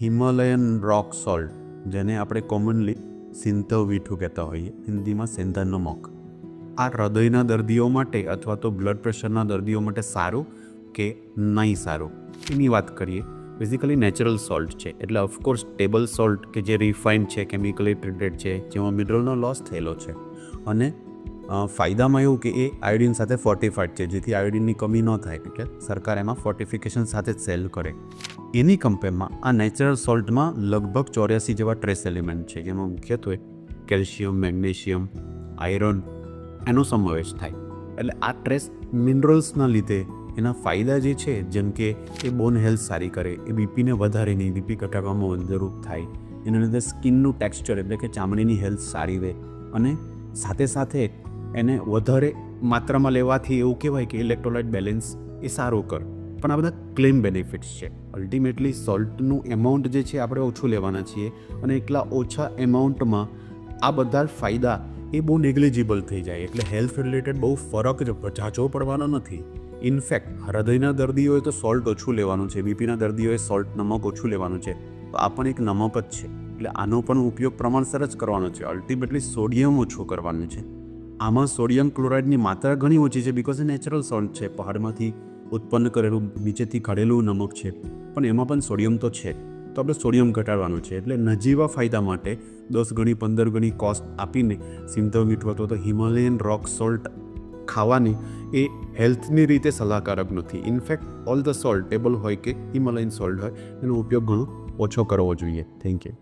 Himalayan રોક salt, જેને આપણે commonly સિંધવ મીઠું કહેતા હોઈએ, હિન્દીમાં સેંધા નમક, આ હૃદયના દર્દીઓ માટે અથવા તો બ્લડ પ્રેશરના દર્દીઓ માટે સારું કે નહીં સારું એની વાત કરીએ. બેઝિકલી નેચરલ સોલ્ટ છે, એટલે ઓફકોર્સ ટેબલ સોલ્ટ કે જે રિફાઇન્ડ છે, કેમિકલી ટ્રીટેડ છે, જેમાં મિનરલનો લોસ થયેલો છે. અને ફાયદામાં એવું કે એ આયોડિન સાથે ફોર્ટિફાઈડ છે, જેથી આયોડિનની કમી ન થાય, એટલે સરકાર એમાં ફોર્ટિફિકેશન સાથે જ સેલ કરે. એની કમ્પેરમાં આ નેચરલ સોલ્ટમાં લગભગ 84 જેવા ટ્રેસ એલિમેન્ટ છે, જેમાં મુખ્યત્વે કેલ્શિયમ, મેગ્નેશિયમ, આયરન એનો સમાવેશ થાય. એટલે આ ટ્રેસ મિનરલ્સના લીધે એના ફાયદા જે છે, જેમ કે એ બોન હેલ્થ સારી કરે, એ બીપીને વધારે નહીં, બીપી ઘટાડવામાં મદદરૂપ થાય, એના લીધે સ્કિનનું ટેક્સચર એટલે કે ચામડીની હેલ્થ સારી રહે, અને સાથે સાથે એને વધારે માત્રામાં લેવાથી એવું કહેવાય કે ઇલેક્ટ્રોલાઇટ બેલેન્સ એ સારું કર. પણ આ બધા ક્લેમ બેનિફિટ્સ છે. અલ્ટિમેટલી સોલ્ટનું એમાઉન્ટ જે છે આપણે ઓછું લેવાના છીએ, અને એટલા ઓછા એમાઉન્ટમાં આ બધા ફાયદા એ બહુ નેગ્લિજિબલ થઈ જાય, એટલે હેલ્થ રિલેટેડ બહુ ફરક ઝાઝો પડવાનો નથી. ઇનફેક્ટ હૃદયના દર્દીઓએ તો સોલ્ટ ઓછું લેવાનું છે, બીપીના દર્દીઓએ સોલ્ટ નમક ઓછું લેવાનું છે, તો આ પણ એક નમક જ છે, એટલે આનો પણ ઉપયોગ પ્રમાણસર જ કરવાનો છે. અલ્ટિમેટલી સોડિયમ ઓછું કરવાનું છે. આમાં સોડિયમ ક્લોરાઇડની માત્રા ઘણી ઓછી છે, બિકોઝ એ નેચરલ સોલ્ટ છે, પહાડમાંથી ઉત્પન્ન કરેલું, નીચેથી કાઢેલું નમક છે, પણ એમાં પણ સોડિયમ તો છે, તો આપણે સોડિયમ ઘટાડવાનું છે. એટલે નજીવા ફાયદા માટે 10 ગણી 15 ગણી કોસ્ટ આપીને સિંધવ મીઠું અથવા તો હિમાલયન રોક સોલ્ટ ખાવાની એ હેલ્થની રીતે સલાહકારક નથી. In fact all the salt table હોય કે હિમાલયન સોલ્ટ હોય, એનો ઉપયોગ ઘણો ઓછો કરવો જોઈએ. Thank you.